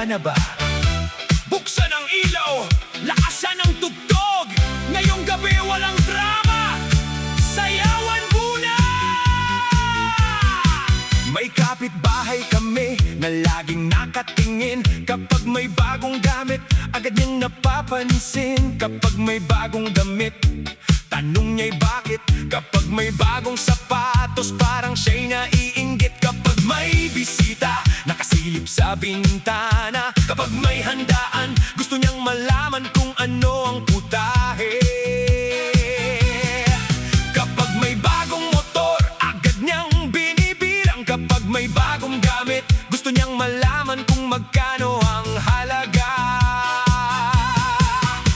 na ba? Buksan ang ilaw, lakasan ang tugtog. Ngayong gabi walang drama, sayawan muna. May kapitbahay kami na laging nakatingin. Kapag may bagong gamit, agad niyang napapansin. Kapag may bagong damit, tanong niya'y bakit. Kapag may bagong sapatos, parang siya'y naiinggit. Kapag may bisita, nakasilip sa bintana. Kapag may handaan, gusto niyang malaman kung ano ang putahe. Kapag may bagong motor, agad niyang binibilang. Kapag may bagong gamit, gusto niyang malaman kung magkano ang halaga.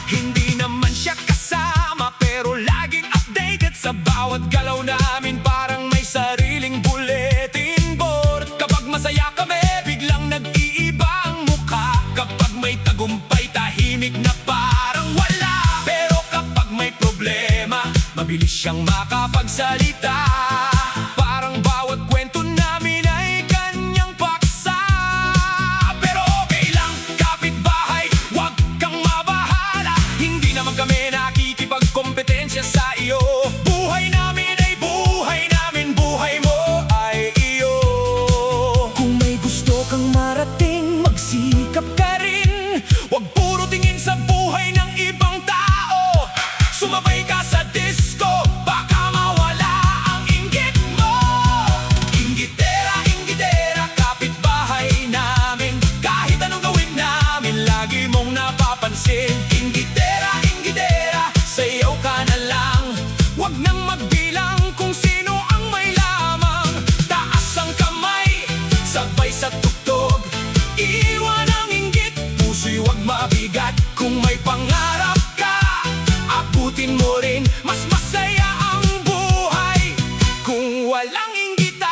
Hindi naman siya kasama, pero laging updated sa bawat galaw namin. Parang may sariling bulletin board. Kapag masaya kami, biglang nag-iiba ang mukha. Kapag may tagumpay, tahimik na parang wala. Pero kapag may problema, mabilis siyang makapagsalita. Parang bawat kwento namin ay kanyang paksa. Pero okay lang, kapitbahay, wag kang mabahala. Hindi naman kami nakikipagkompetensya sa iyo. Buhay namin ay buhay namin, buhay mo ay iyo. Kung may gusto kang marating, magsikap ka rin. Wag puro tingin sa buhay ng ibang tao. Sumabay ka sa disco, baka mawala ang inggit mo. Inggitera, inggitera, kapitbahay namin. Kahit anong gawin namin, lagi mong napapansin. Inggitera, inggitera, sayaw ka na lang. Wag nang magbilang kung sino ang may lamang. Taas ang kamay, sabay sa tugtog. Iwan ang inggit, puso'y wag mabigat. Kung may pangarap ka, abutin mo rin. Mas masaya ang buhay kung walang inggitan.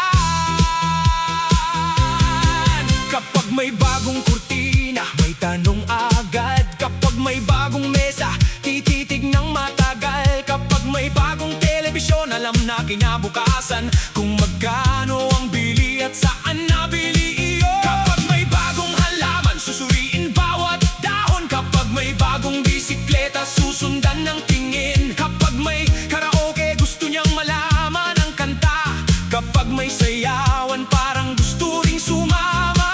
Kapag may bagong kurtina, may tanong agad. Kapag may bagong mesa, tititig ng matagal. Kapag may bagong telebisyon, alam na kinabukasan kung magkano ang bili at saan nabili iyon. Kapag may bagong halaman, susuriin bawat dahon. Kapag may bagong bisikleta, susundan ng tingin. Kapag may karaoke, gusto niyang malaman ang kanta. Kapag may sayawan, parang gusto ring sumama.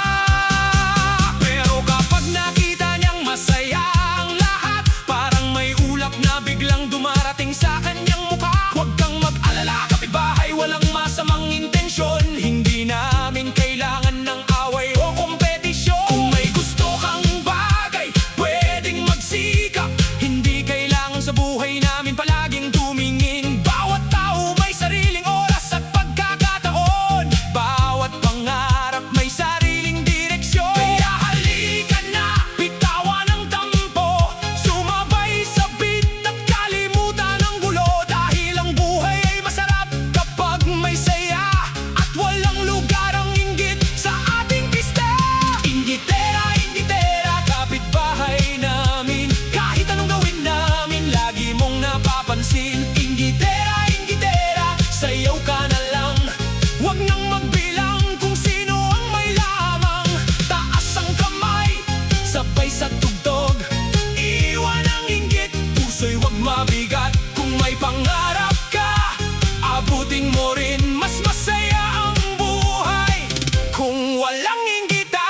Pero kapag nakita niyang masaya ang lahat, parang may ulap na biglang dumarating sa kanyang mukha. Huwag kang mag-alala, kapitbahay, walang masamang intensyon. Hindi namin kailangan ng away o kompetisyon. Kung may gusto kang bagay, pwedeng magsikap. Hindi kailangan sa buhay namin palaging tumingin. Bawat tao may sariling oras at pagkakataon. Bawat pangarap may sariling direksyon. Kaya halika na, bitawan ang tampo. Sumabay sa beat at kalimutan ang gulo. Dahil ang buhay ay masarap kapag may saya. At walang lugar ang inggit sa ating pista. Inggitera, inggitera, kapitbahay namin. Kahit anong gawin namin, lagi mong napapansin. Inggitera, inggitera, sayaw ka na lang. Huwag nang magbilang kung sino ang may lamang. Taas ang kamay, sabay sa tugtog. Iwan ang inggit, puso'y wag mabigat. Kung may pangarap ka, abutin mo rin. Mas masaya ang buhay kung walang inggitan.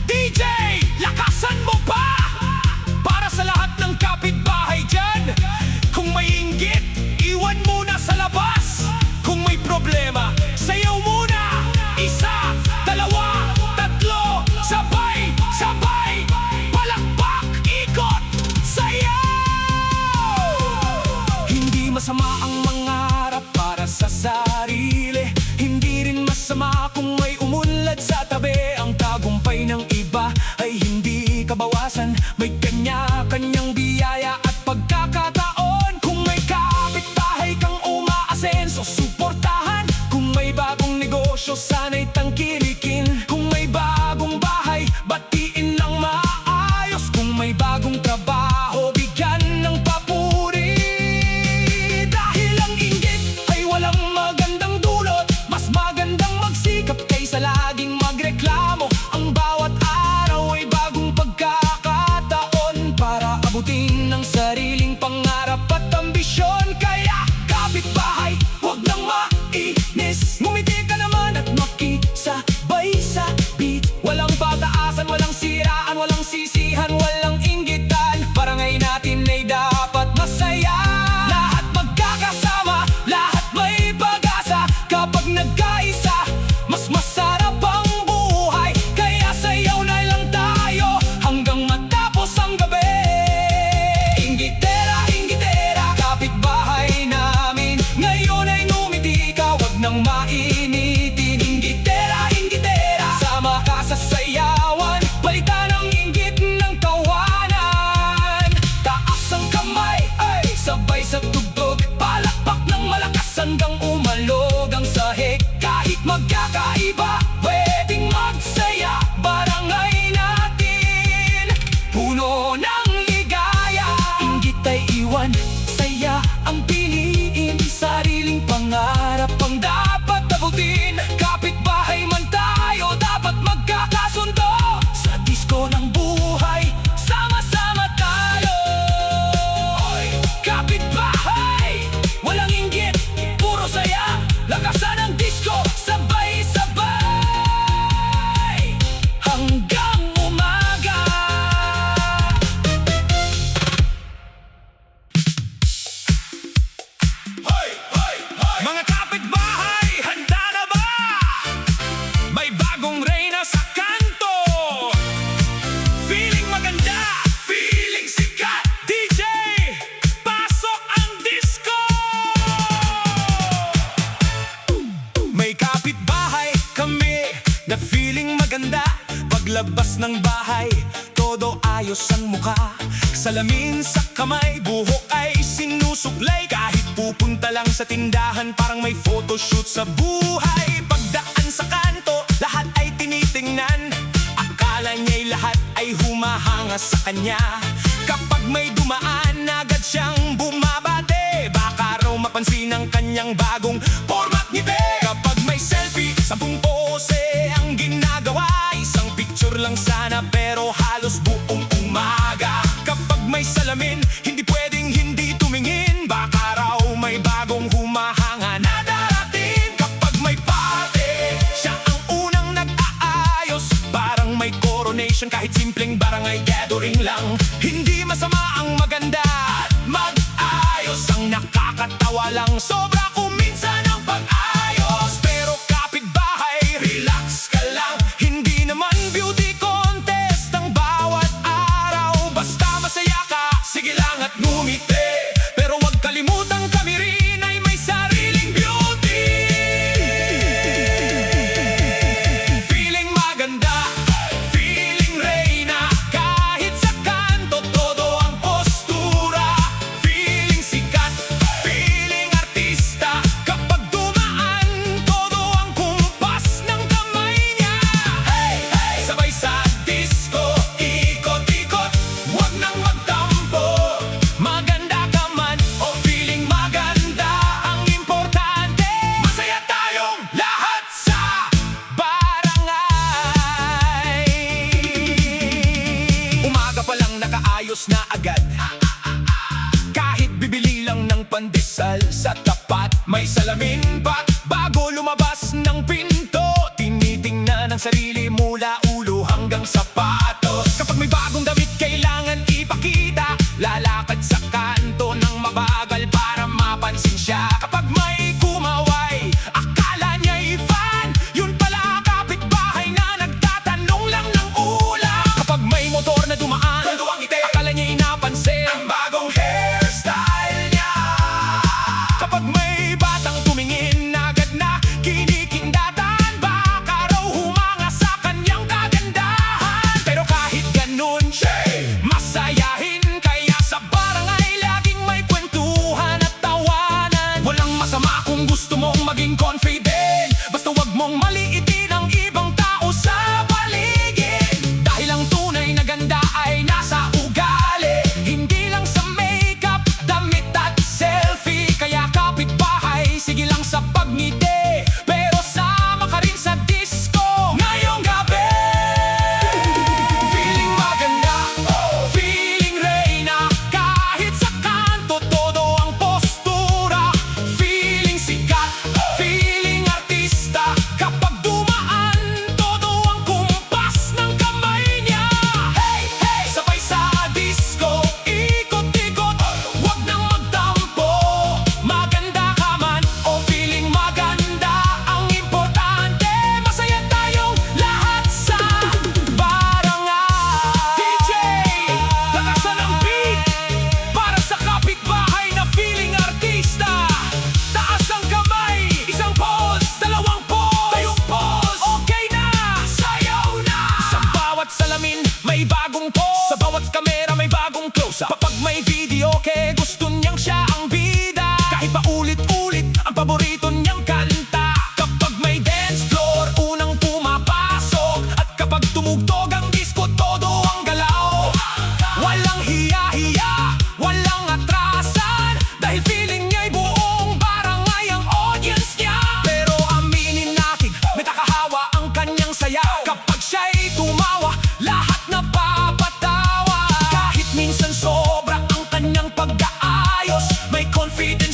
DJ, lakasan mo pa! Para sa lahat ng kapitbahay dyan. Kung may inggit, iwan muna sa labas. Kung may problema, sayaw muna. Isa, dalawa, tatlo, sabay, sabay. Palakpak, ikot, sayaw! Hindi masama ang mangarap para sa sarili. Hindi rin masama kung may umunlad sa tabi. Ang tagumpay ng iba ay hindi kabawasan. May kanya-kanyang biyaya at pagkakataon. Kung may kapitbahay kang umaasenso, suportahan. Kung may bagong negosyo, sana'y tangkilikin. Kung may bagong bahay, batiin ng maayos. Kung may bagong trabaho, bigyan ng papuri. Dahil sa tugtog, palakpak ng malakas hanggang umalog ang sahig. Kahit magkakaiba, pwedeng magsaya, barangay natin puno ng ligaya. Inggit ay iwan, saya ang piliin, sariling pangarap ang dapat abutin. Kapitbahay man tayo, dapat magkakasundo, sa disko ng buhay, sama-sama tayo. Oy, kapitbahay, walang inggit, puro saya, lakasan ang disko, sabay-sabay hanggang umaga. Hoy, hoy, hoy! Mga kapitbahay, handa na ba? May bagong reyna sa kanto, feeling maganda, feeling sikat. DJ, pasok ang disco! May kapitbahay kami na feeling maganda. Paglabas ng bahay, todo ayos ang muka. Salamin sa kamay, buhok ay sinusuklay. Kahit pupunta lang sa tindahan, parang may photoshoot sa buhay. Pagdaan sa kanto, lahat ay tinitingnan. Akala niya'y lahat ay humahanga sa kanya. Kapag may dumaan, agad siyang bumabate. Baka raw mapansin ang kanyang bagong format ngiti. Kapag may selfie, 10 pose ang ginagawa. Isang picture lang sana pero halos buong umaga. Kapag may salamin, hindi pwedeng hindi tumingin. Baka raw may bagong humahanga na darating. Kapag may party, siya ang unang nag-aayos. Parang may coronation kahit simpleng barangay gathering lang. Hindi masama ang maganda at mag-ayos. Ang nakakatawa lang, sobra kung minsan ang pag-ayos. Pero kapitbahay, relax ka lang. Hindi naman beauty contest ang bawat araw. Basta masaya ka, sige lang at ngumiti. Pero huwag kalimutang kami rin ay may sariling beauty. Feeling maganda, feeling reyna. Kahit sa kanto, todo ang postura. Feeling sikat, feeling artista. Kapag dumaan, todo ang kumpas ng kamay niya. Hey, hey! Sabay sa disco, ikot-ikot, huwag nang magtampo. Maganda ka man o feeling maganda, ang importante, masaya tayong lahat sa barangay. Umaga pa lang nakaayos na agad. Kahit bibili lang ng pandesal sa tapat, may salamin pa bago lumabas ng pinto. Tinitingnan ang sarili mula ulo hanggang sapatos. Kapag may bagong damit kailangan ipakita, lalakad sa kanto ng mabagal para mapansin siya. Kapag may kumaway, akala niya'y fan, yun pala kapitbahay na nagtatanong lang ng ulam. Kapag may motor na dumaan, akala niya'y napansin ang bagong hairstyle niya. Kapag may batang tumingin, lapitan